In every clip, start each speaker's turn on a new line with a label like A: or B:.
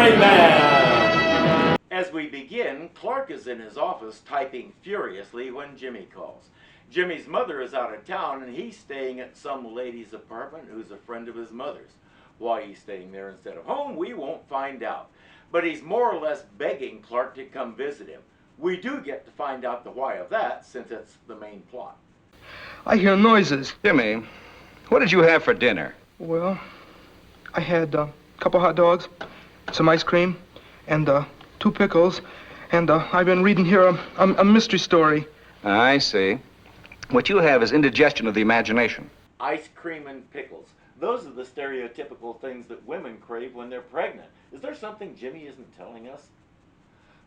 A: Irvingman! As we begin, Clark is in his office typing furiously when Jimmy calls. Jimmy's mother is out of town and he's staying at some lady's apartment who's a friend of his mother's. Why he's staying there instead of home, we won't find out. But he's more or less begging Clark to come visit him. We do get to find out the why of that, since it's the main plot.
B: I hear noises.
C: Jimmy, what did you have for dinner?
B: Well, I had a couple hot dogs, some ice cream, and 2 pickles. And I've been reading here a mystery story.
C: I see. What you have is indigestion of the imagination.
A: Ice cream and pickles. Those are the stereotypical things that women crave when they're pregnant. Is there something Jimmy isn't telling us?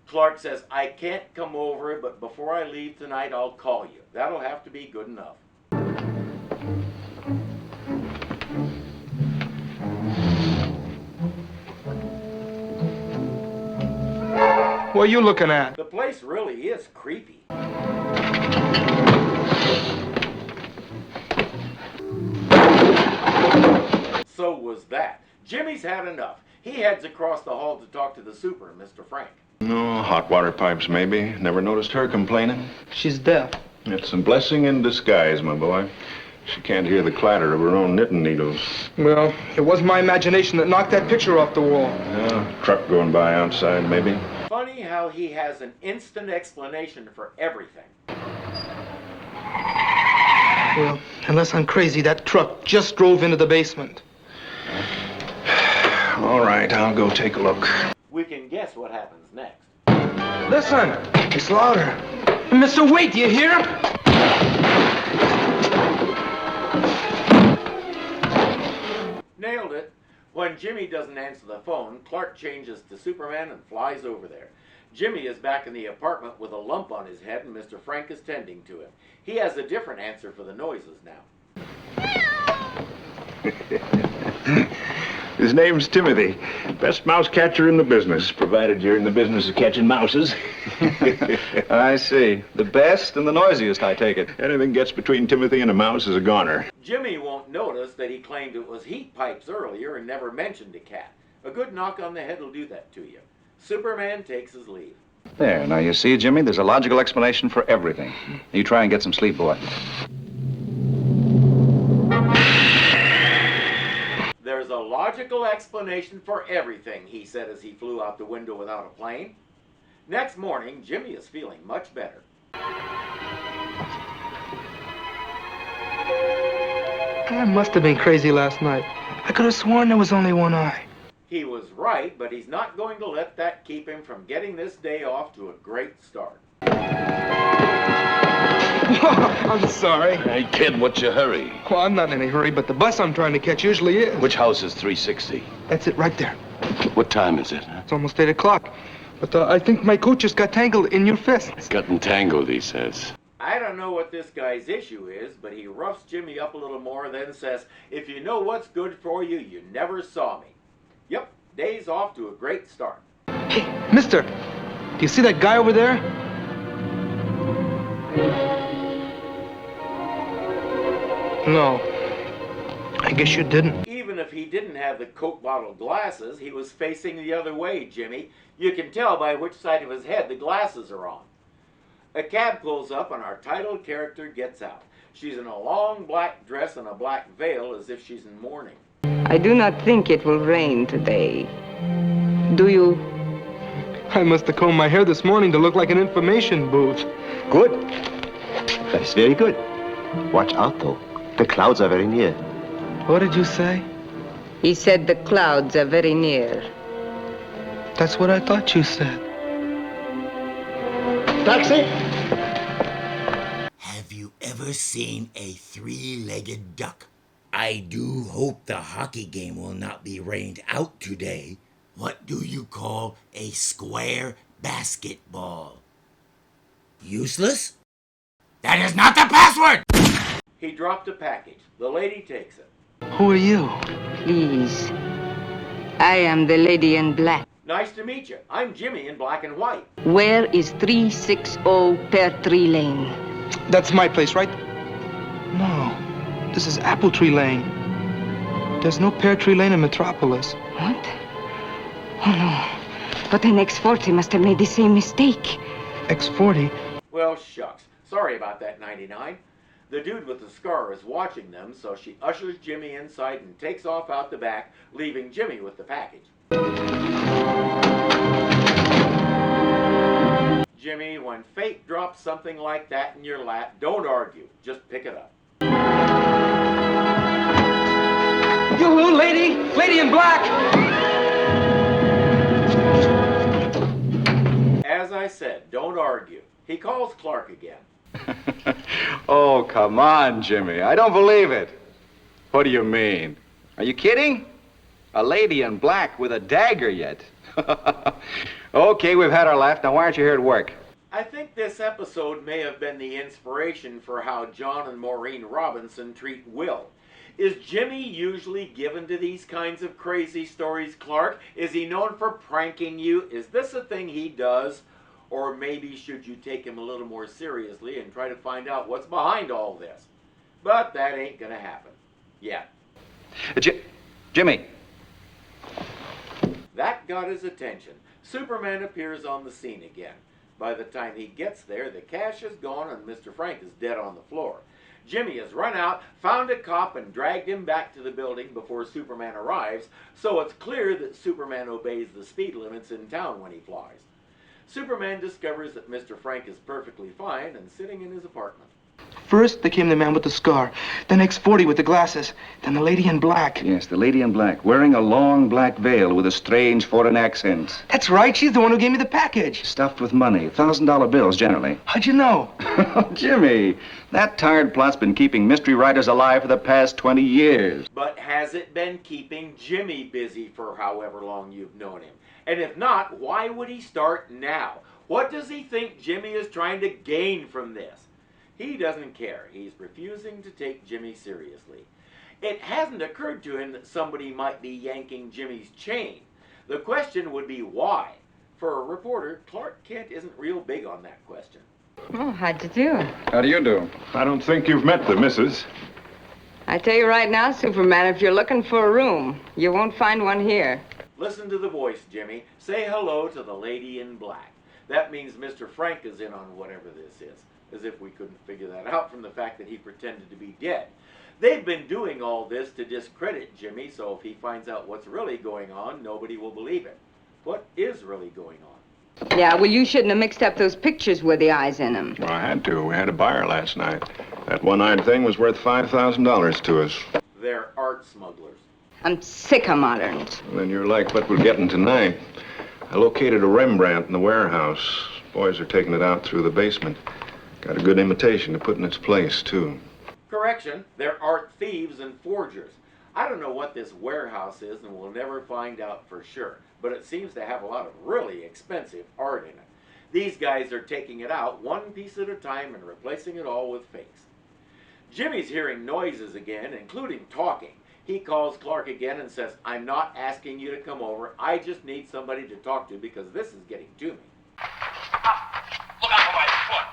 A: Clark says, I can't come over, but before I leave tonight, I'll call you. That'll have to be good enough.
B: What are you looking at?
A: The place really is creepy. So was that. Jimmy's had enough. He heads across the hall to talk to the super, Mr. Frank.
D: No, hot water pipes maybe. Never noticed her complaining.
B: She's deaf.
D: It's a blessing in disguise, my boy. She can't hear the clatter of her own knitting needles.
B: Well, it was my imagination that knocked that picture off the wall.
D: Yeah, truck going by outside maybe.
A: Funny how he has an instant explanation for everything.
B: Well, unless I'm crazy, that truck just drove into the basement.
D: All right, I'll go take a look.
A: We can guess what happens next.
B: Listen, it's louder. Mr. Wait, do you hear him?
A: Nailed it. When Jimmy doesn't answer the phone, Clark changes to Superman and flies over there. Jimmy is back in the apartment with a lump on his head and Mr. Frank is tending to him. He has a different answer for the noises now.
D: His name's Timothy. Best mouse catcher in the business, provided you're in the business of catching mouses.
C: I see. The best and the noisiest, I take it.
D: Anything gets between Timothy and a mouse is a goner.
A: Jimmy won't notice that he claimed it was heat pipes earlier and never mentioned a cat. A good knock on the head will do that to you. Superman takes his leave.
C: There, now you see, Jimmy, there's a logical explanation for everything. You try and get some sleep, boy.
A: There's a logical explanation for everything, he said as he flew out the window without a plane. Next morning, Jimmy is feeling much better.
B: I must have been crazy last night. I could have sworn there was only one eye.
A: He was right, but he's not going to let that keep him from getting this day off to a great start.
B: I'm sorry.
E: Hey, kid, what's your hurry?
B: Well, I'm not in any hurry, but the bus I'm trying to catch usually is.
E: Which house is 360?
B: That's it, right there.
E: What time is it? Huh?
B: It's almost 8 o'clock. But I think my coat just got tangled in your fists.
E: Got entangled, he says.
A: I don't know what this guy's issue is, but he roughs Jimmy up a little more, then says, if you know what's good for you, you never saw me. Yep, day's off to a great start.
B: Hey, mister, do you see that guy over there? No, I guess you didn't.
A: Even if he didn't have the Coke bottle glasses, he was facing the other way, Jimmy. You can tell by which side of his head the glasses are on. A cab pulls up and our title character gets out. She's in a long black dress and a black veil as if she's in mourning.
F: I do not think it will rain today. Do you?
B: I must have combed my hair this morning to look like an information booth.
G: Good. That's very good. Watch out, though. The clouds are very near.
B: What did you say?
F: He said the clouds are very near.
B: That's what I thought you said.
G: Taxi!
H: Have you ever seen a three-legged duck? I do hope the hockey game will not be rained out today. What do you call a square basketball? Useless? That is not the password!
A: He dropped a package. The lady takes it.
B: Who are you?
F: Please. I am the lady in black.
A: Nice to meet you. I'm Jimmy in black and white.
F: Where is 360 Pear Tree Lane?
B: That's my place, right? No, this is Apple Tree Lane. There's no Pear Tree Lane in Metropolis.
F: What? Oh, no. But then X-40 must have made the same mistake.
B: X40?
A: Well, shucks. Sorry about that, 99. The dude with the scar is watching them, so she ushers Jimmy inside and takes off out the back, leaving Jimmy with the package. Jimmy, when fate drops something like that in your lap, don't argue. Just pick it up.
B: Yoo-hoo, lady! Lady in black!
A: As I said, don't argue. He calls Clark again.
C: Oh, come on, Jimmy. I don't believe it. What do you mean? Are you kidding? A lady in black with a dagger yet? Okay, we've had our laugh. Now, why aren't you here at work?
A: I think this episode may have been the inspiration for how John and Maureen Robinson treat Will. Is Jimmy usually given to these kinds of crazy stories, Clark? Is he known for pranking you? Is this a thing he does? Or maybe should you take him a little more seriously and try to find out what's behind all this? But that ain't gonna happen. Yet.
C: Jimmy.
A: That got his attention. Superman appears on the scene again. By the time he gets there, the cash is gone and Mr. Frank is dead on the floor. Jimmy has run out, found a cop, and dragged him back to the building before Superman arrives, so it's clear that Superman obeys the speed limits in town when he flies. Superman discovers that Mr. Frank is perfectly fine and sitting in his apartment.
B: First, there came the man with the scar. Then X40 with the glasses. Then the lady in black.
C: Yes, the lady in black, wearing a long black veil with a strange foreign accent.
B: That's right. She's the one who gave me the package.
C: Stuffed with money, $1,000 bills generally.
B: How'd you know?
C: Jimmy, that tired plot's been keeping mystery writers alive for the past 20 years.
A: But has it been keeping Jimmy busy for however long you've known him? And if not, why would he start now? What does he think Jimmy is trying to gain from this? He doesn't care. He's refusing to take Jimmy seriously. It hasn't occurred to him that somebody might be yanking Jimmy's chain. The question would be why. For a reporter, Clark Kent isn't real big on that question.
F: Oh, how'd you do?
C: How do you do?
D: I don't think you've met the missus.
F: I tell you right now, Superman, if you're looking for a room, you won't find one here.
A: Listen to the voice, Jimmy. Say hello to the lady in black. That means Mr. Frank is in on whatever this is. As if we couldn't figure that out from the fact that he pretended to be dead. They've been doing all this to discredit Jimmy, so if he finds out what's really going on, nobody will believe it. What is really going on?
F: Yeah, well, you shouldn't have mixed up those pictures with the eyes in them.
D: Well, I had to. We had a buyer last night. That one-eyed thing was worth $5,000 to us.
A: They're art smugglers.
F: I'm sick of moderns.
D: Well, then you're like what we're getting tonight. I located a Rembrandt in the warehouse. Boys are taking it out through the basement. Got a good imitation to put in its place, too.
A: Correction, they're art thieves and forgers. I don't know what this warehouse is, and we'll never find out for sure, but it seems to have a lot of really expensive art in it. These guys are taking it out one piece at a time and replacing it all with fakes. Jimmy's hearing noises again, including talking. He calls Clark again and says, "I'm not asking you to come over. I just need somebody to talk to because this is getting to me."
H: Look out for my foot.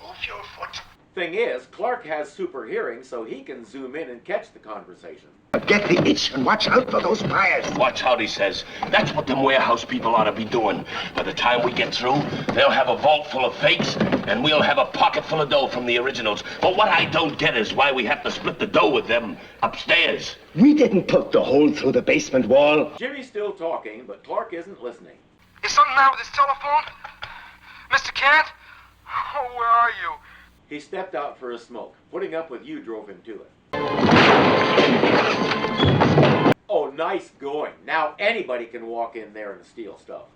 H: Move your foot.
A: Thing is, Clark has super hearing, so he can zoom in and catch the conversation.
G: Get the itch and watch out for those buyers.
E: Watch out, he says. That's what them warehouse people ought to be doing. By the time we get through, they'll have a vault full of fakes, and we'll have a pocket full of dough from the originals. But what I don't get is why we have to split the dough with them upstairs.
G: We didn't put the hole through the basement wall.
A: Jimmy's still talking, but Clark isn't listening.
B: Is something wrong with his telephone? Mr. Kent? Oh, where are you?
A: He stepped out for a smoke. Putting up with you drove him to it. Oh, nice going. Now anybody can walk in there and steal stuff.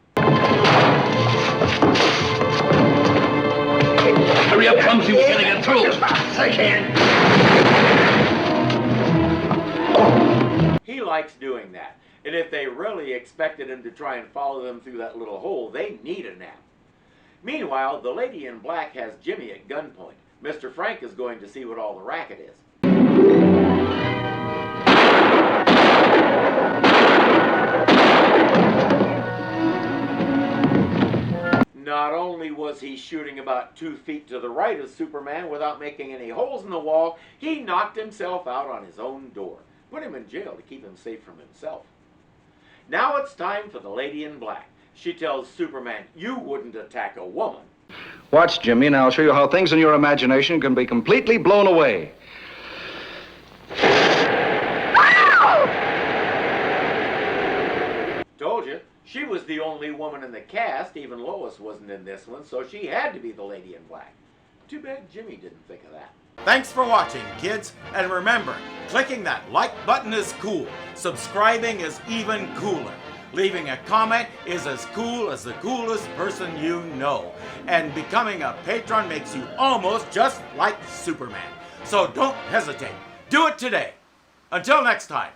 E: Hurry up, Clumsy, we're gonna get through.
G: I can.
A: He likes doing that. And if they really expected him to try and follow them through that little hole, they need a nap. Meanwhile, the lady in black has Jimmy at gunpoint. Mr. Frank is going to see what all the racket is. Not only was he shooting about 2 feet to the right of Superman without making any holes in the wall, he knocked himself out on his own door. Put him in jail to keep him safe from himself. Now it's time for the Lady in Black. She tells Superman, you wouldn't attack a woman.
C: Watch, Jimmy, and I'll show you how things in your imagination can be completely blown away.
A: Told you, she was the only woman in the cast. Even Lois wasn't in this one, so she had to be the Lady in Black. Too bad Jimmy didn't think of that.
I: Thanks for watching, kids. And remember, clicking that like button is cool. Subscribing is even cooler. Leaving a comment is as cool as the coolest person you know. And becoming a patron makes you almost just like Superman. So don't hesitate. Do it today. Until next time.